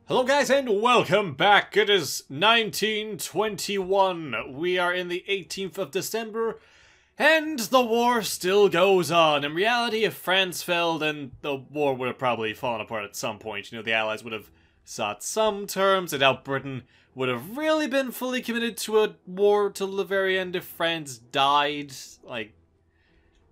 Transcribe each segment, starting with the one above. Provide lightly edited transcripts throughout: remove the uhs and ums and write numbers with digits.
Hello guys and welcome back. It is 1921. We are in the 18th of December and the war still goes on. In reality, if France fell, then the war would have probably fallen apart at some point. You know, the Allies would have sought some terms. I doubt Britain would have really been fully committed to a war till the very end if France died. Like,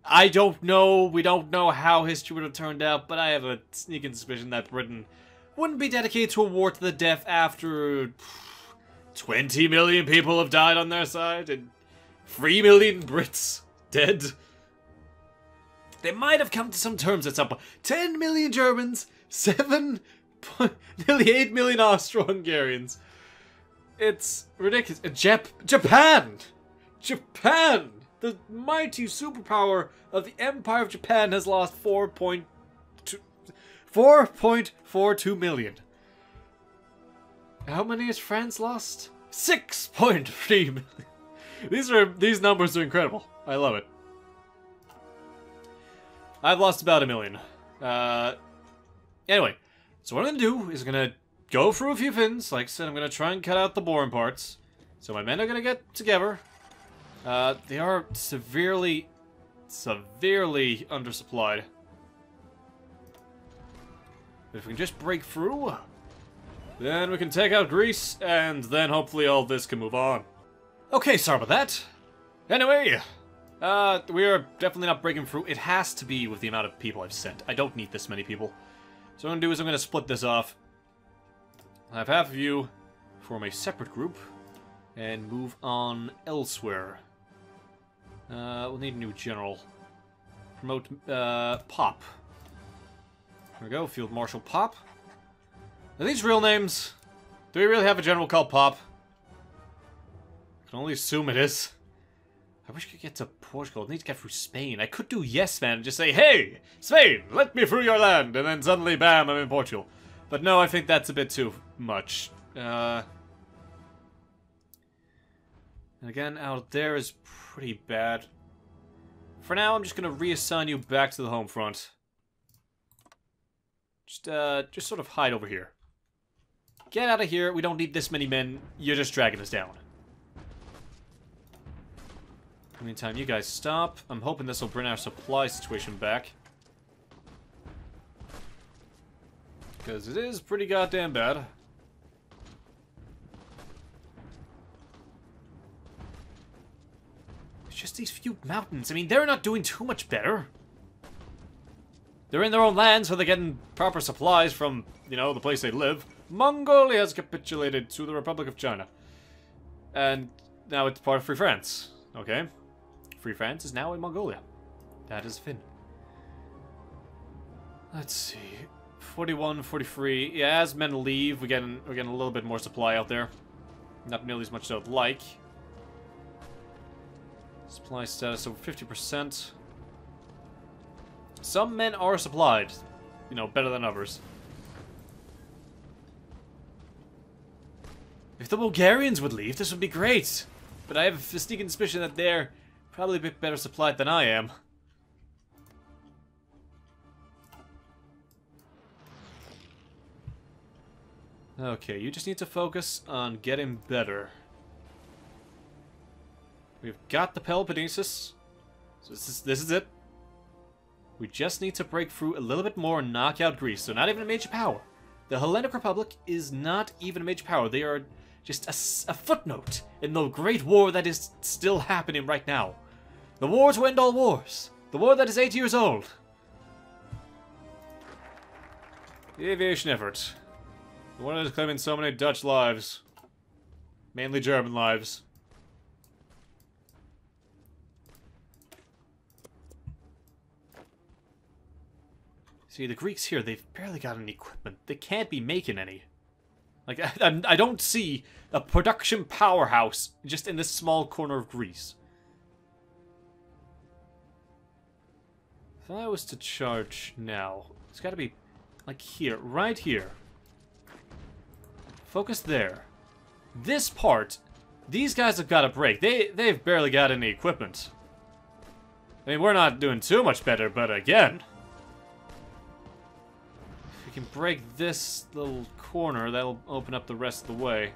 I don't know. We don't know how history would have turned out, but I have a sneaking suspicion that Britain wouldn't be dedicated to a war to the death after 20 million people have died on their side and 3 million Brits dead. They might have come to some terms at some point. 10 million Germans, nearly 8 million Austro-Hungarians. It's ridiculous. Japan! Japan! The mighty superpower of the Empire of Japan has lost 4.42 million. How many has France lost? 6.3 million. These numbers are incredible. I love it. I've lost about 1 million. Anyway, so what I'm gonna do is I'm gonna go through a few things. Like I said, I'm gonna try and cut out the boring parts. So my men are gonna get together. They are severely undersupplied. If we can just break through, then we can take out Greece, and then hopefully all this can move on. Okay, sorry about that. Anyway, we are definitely not breaking through. It has to be with the amount of people I've sent. I don't need this many people. So what I'm going to do is I'm going to split this off. I'll have half of you form a separate group, and move on elsewhere. We'll need a new general. Promote, Pop. There we go, Field Marshal Pop. Are these real names? Do we really have a general called Pop? I can only assume it is. I wish I could get to Portugal. I need to get through Spain. I could do yes, man, and just say, hey, Spain, let me through your land, and then suddenly, bam, I'm in Portugal. But no, I think that's a bit too much. And again, out there is pretty bad. For now, I'm just going to reassign you back to the home front. Just sort of hide over here. Get out of here. We don't need this many men. You're just dragging us down. In the meantime, you guys stop. I'm hoping this will bring our supply situation back. Because it is pretty goddamn bad. It's just these few mountains. I mean, they're not doing too much better. They're in their own land, so they're getting proper supplies from, you know, the place they live. Mongolia has capitulated to the Republic of China. And now it's part of Free France. Okay. Free France is now in Mongolia. That is Finn. Let's see. 41, 43. Yeah, as men leave, we're getting a little bit more supply out there. Not nearly as much as I would like. Supply status over 50%. Some men are supplied, you know, better than others. If the Bulgarians would leave, this would be great. But I have a sneaking suspicion that they're probably a bit better supplied than I am. Okay, you just need to focus on getting better. We've got the Peloponnesus. So this is it. We just need to break through a little bit more and knock out Greece. So not even a major power. The Hellenic Republic is not even a major power. They are just a footnote in the great war that is still happening right now. The war to end all wars. The war that is 8 years old. The aviation effort. The one that is claiming so many Dutch lives. Mainly German lives. See, the Greeks here, they've barely got any equipment. They can't be making any. Like, I don't see a production powerhouse just in this small corner of Greece. If I was to charge now, it's got to be, like, here, right here. Focus there. This part, these guys have got a break. They've barely got any equipment. I mean, we're not doing too much better, but again... We can break this little corner, that'll open up the rest of the way.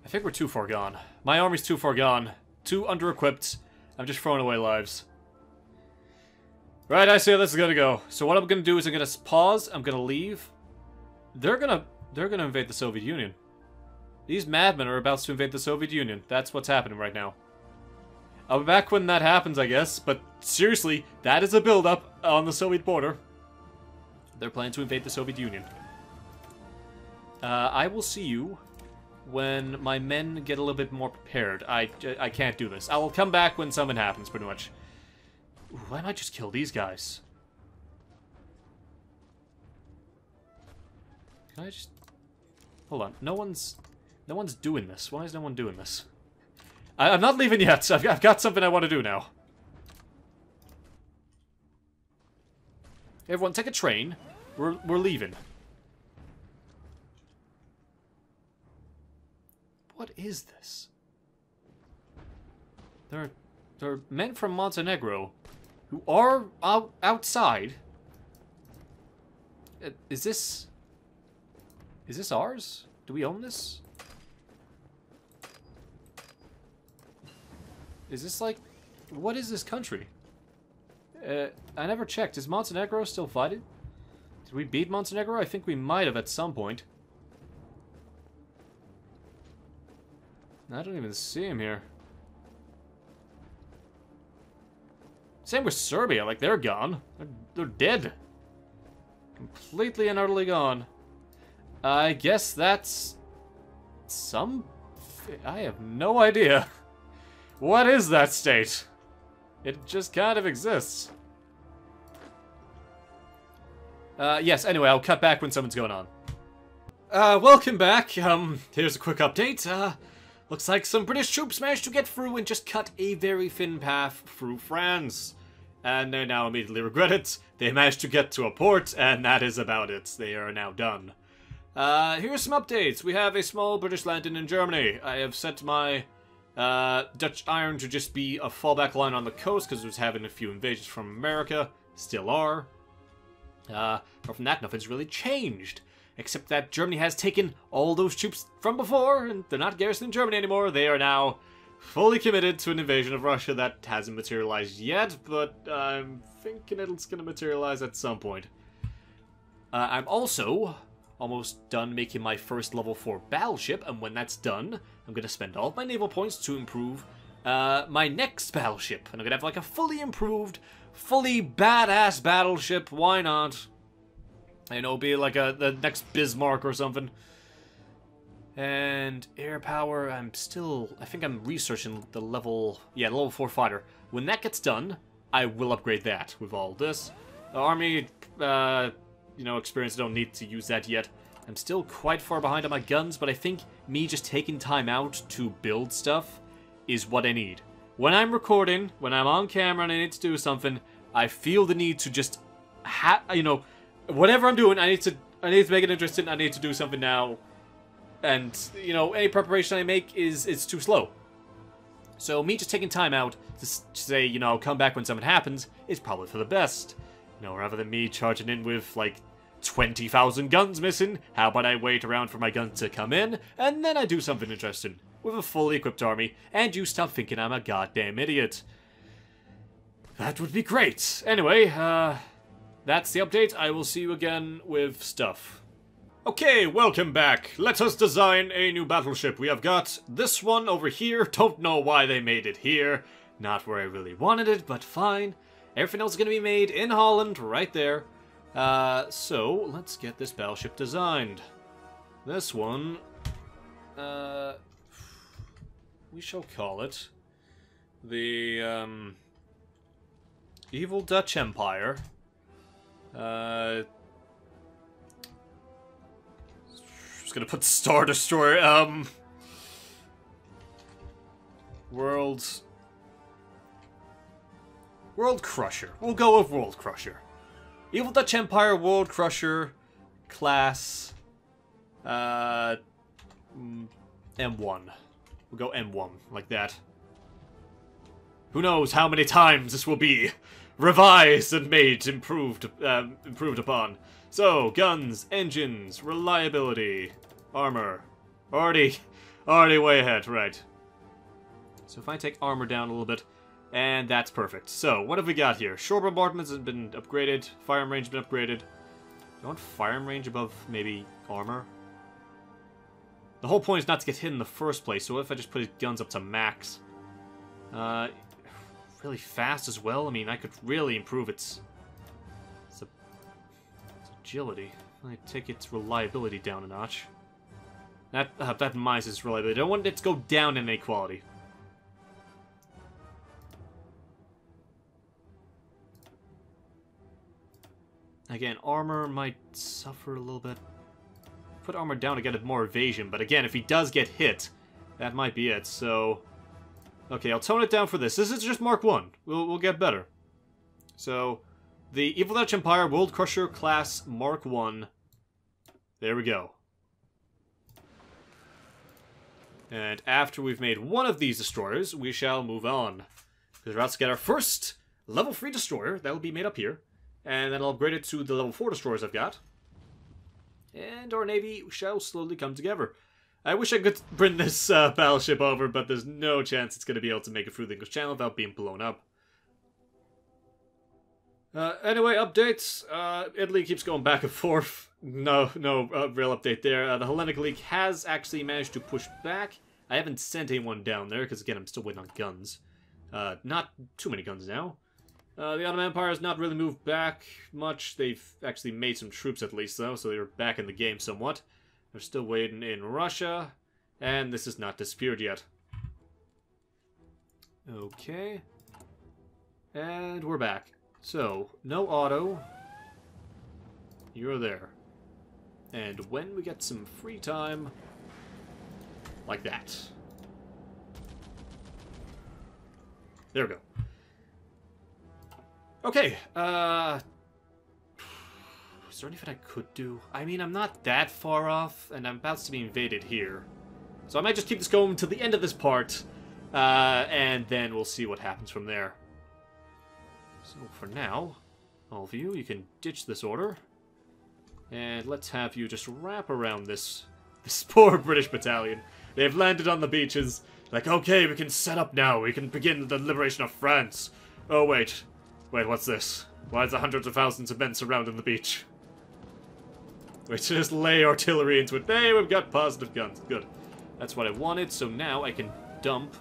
I think we're too far gone. My army's too far gone. Too under-equipped. I'm just throwing away lives. Right, I see how this is gonna go. So what I'm gonna do is I'm gonna pause, I'm gonna leave. They're gonna invade the Soviet Union. These madmen are about to invade the Soviet Union. That's what's happening right now. I'll be back when that happens, I guess, but seriously, that is a build-up on the Soviet border. They're planning to invade the Soviet Union. I will see you when my men get a little bit more prepared. I can't do this. I will come back when something happens, pretty much. Ooh, why might just kill these guys? Can I just... Hold on. No one's doing this. Why is no one doing this? I'm not leaving yet. I've got something I want to do now. Everyone, take a train. We're leaving. What is this? There are men from Montenegro who are outside. Is this ours? Do we own this? Is this like... What is this country? I never checked. Is Montenegro still fighting? Did we beat Montenegro? I think we might have at some point. I don't even see him here. Same with Serbia. Like, they're gone. They're dead. Completely and utterly gone. I guess that's... I have no idea. What is that state? It just kind of exists. Yes, anyway, I'll cut back when something's going on. Welcome back. Here's a quick update. Looks like some British troops managed to get through and just cut a very thin path through France. And they now immediately regret it. They managed to get to a port, and that is about it. They are now done. Here's some updates. We have a small British landing in Germany. I have set my Dutch Iron to just be a fallback line on the coast because it was having a few invasions from America. Still are. But from that, nothing's really changed. Except that Germany has taken all those troops from before, and they're not garrisoning Germany anymore. They are now fully committed to an invasion of Russia that hasn't materialized yet, but I'm thinking it's going to materialize at some point. I'm also almost done making my first level 4 battleship, and when that's done, I'm going to spend all of my naval points to improve my next battleship. And I'm going to have like a fully improved, fully badass battleship. Why not? You know, be like the next Bismarck or something. And air power, I think I'm researching the level 4 fighter. When that gets done, I will upgrade that with all this. The army, experience, I don't need to use that yet. I'm still quite far behind on my guns, but I think me just taking time out to build stuff is what I need. When I'm recording, when I'm on camera and I need to do something, I feel the need to just whatever I'm doing, I need to make it interesting. I need to do something now. And, any preparation I make is too slow. So me just taking time out to say, I'll come back when something happens is probably for the best. Rather than me charging in with, like, 20,000 guns missing, how about I wait around for my guns to come in, and then I do something interesting with a fully equipped army, and you stop thinking I'm a goddamn idiot. That would be great. Anyway, that's the update. I will see you again with stuff. Okay, welcome back. Let us design a new battleship. We have got this one over here. Don't know why they made it here. Not where I really wanted it, but fine. Everything else is going to be made in Holland, right there. So, let's get this battleship designed. This one, we shall call it the, Evil Dutch Empire. Just gonna put Star Destroyer, World Crusher. We'll go with World Crusher. Evil Dutch Empire, World Crusher, class, M1. We'll go M1, like that. Who knows how many times this will be revised and made improved upon. So, guns, engines, reliability, armor. Already way ahead, right. So if I take armor down a little bit, and that's perfect. So, what have we got here? Shore bombardments have been upgraded, firearm range has been upgraded. Do I want firearm range above, maybe, armor? The whole point is not to get hit in the first place, so what if I just put his guns up to max? Really fast as well? I mean, I could really improve its agility. I take its reliability down a notch. That minus its reliability. I don't want it to go down in inequality. Again, armor might suffer a little bit. Put armor down to get more evasion, but again, if he does get hit, that might be it, so... Okay, I'll tone it down for this. This is just Mark 1. We'll get better. So, the Evil Dutch Empire World Crusher class Mark 1. There we go. And after we've made one of these destroyers, we shall move on. Because we're about to get our first level 3 destroyer. That will be made up here. And then I'll upgrade it to the level 4 destroyers I've got. And our navy shall slowly come together. I wish I could bring this battleship over, but there's no chance it's going to be able to make it through the English Channel without being blown up. Anyway, updates. Italy keeps going back and forth. No real update there. The Hellenic League has actually managed to push back. I haven't sent anyone down there, because again, I'm still waiting on guns. Not too many guns now. The Ottoman Empire has not really moved back much. They've actually made some troops at least, though, so they're back in the game somewhat. They're still waiting in Russia, and this has not disappeared yet. Okay. And we're back. So, no auto. You're there. And when we get some free time, like that. There we go. Okay, is there anything I could do? I mean, I'm not that far off, and I'm about to be invaded here. So I might just keep this going to the end of this part, and then we'll see what happens from there. So for now, all of you can ditch this order. And let's have you just wrap around this poor British battalion. They've landed on the beaches. Like, okay, we can set up now. We can begin the liberation of France. Oh, wait. Wait, what's this? Why is there hundreds of thousands of men surrounding the beach? Wait, just lay artillery into it. Hey, we've got positive guns. Good. That's what I wanted, so now I can dump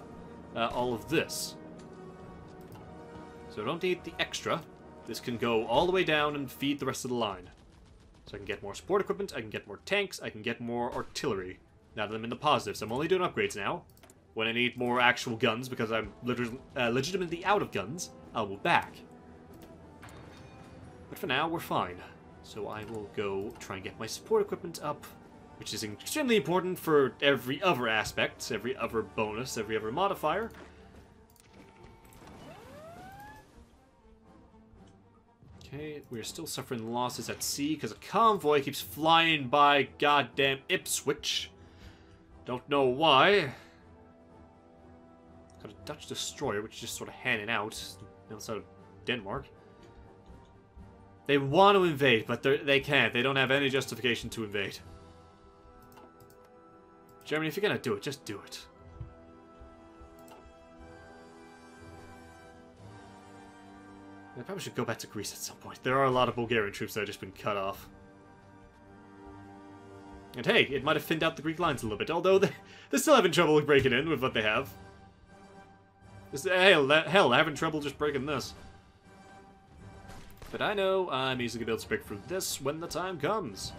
all of this. So I don't need the extra. This can go all the way down and feed the rest of the line. So I can get more support equipment, I can get more tanks, I can get more artillery. Now that I'm in the positives, I'm only doing upgrades now. When I need more actual guns, because I'm legitimately out of guns, I'll move back. But for now, we're fine. So I will go try and get my support equipment up, which is extremely important for every other aspect, every other bonus, every other modifier. Okay, we're still suffering losses at sea because a convoy keeps flying by goddamn Ipswich. Don't know why. Got a Dutch destroyer, which is just sort of hanging out outside of Denmark. They want to invade, but they can't. They don't have any justification to invade. Germany, if you're gonna do it, just do it. I probably should go back to Greece at some point. There are a lot of Bulgarian troops that have just been cut off. And hey, it might have thinned out the Greek lines a little bit, although they're still having trouble breaking in with what they have. Hell, they're having trouble just breaking this. But I know I'm easily going to be able to break through this when the time comes.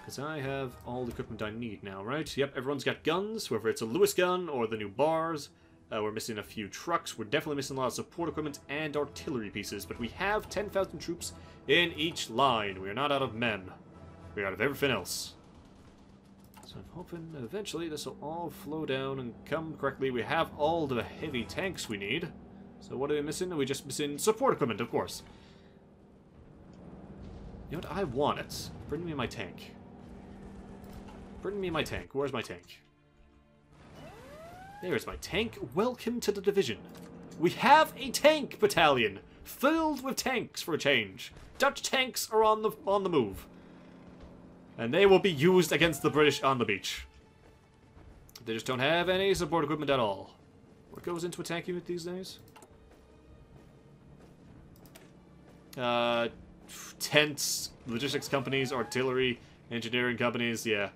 Because I have all the equipment I need now, right? Yep, everyone's got guns, whether it's a Lewis gun or the new bars. We're missing a few trucks. We're definitely missing a lot of support equipment and artillery pieces. But we have 10,000 troops in each line. We are not out of men. We're out of everything else. So I'm hoping eventually this will all flow down and come correctly. We have all the heavy tanks we need. So what are we missing? We're just missing support equipment, of course. You know what? I want it. Bring me my tank. Bring me my tank. Where's my tank? There's my tank. Welcome to the division. we have a tank battalion filled with tanks for a change. Dutch tanks are on the move. And they will be used against the British on the beach. They just don't have any support equipment at all. What goes into a tank unit these days? Tents, logistics companies, artillery, engineering companies, yeah.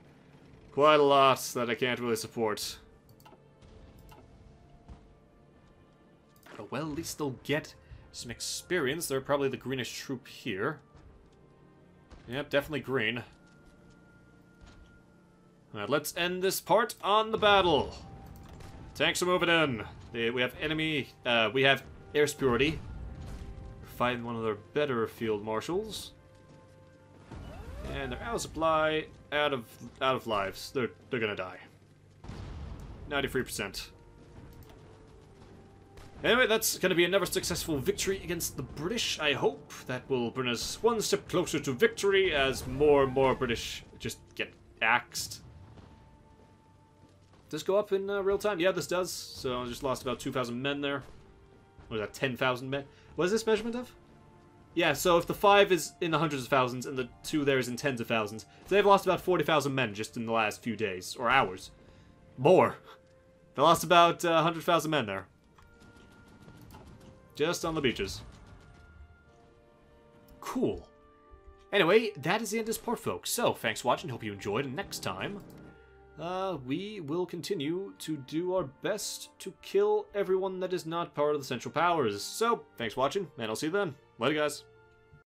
Quite a lot that I can't really support. But well, at least they'll get some experience. They're probably the greenish troop here. Yep, definitely green. Alright, let's end this part on the battle. Tanks are moving in. We have enemy, we have air superiority. We're fighting one of their better field marshals. And they're out of supply, out of lives. They're gonna die. 93%. Anyway, that's gonna be another successful victory against the British, I hope. That will bring us one step closer to victory as more and more British just get axed. Does this go up in real time? Yeah, this does. So I just lost about 2,000 men there. What is that, 10,000 men? What is this measurement of? Yeah, so if the 5 is in the hundreds of thousands and the 2 there is in tens of thousands, so they've lost about 40,000 men just in the last few days, or hours. More. They lost about 100,000 men there. Just on the beaches. Cool. Anyway, that is the end of this part, folks. So, thanks for watching. Hope you enjoyed. And next time, we will continue to do our best to kill everyone that is not part of the Central Powers. So, thanks for watching, and I'll see you then. Later, guys.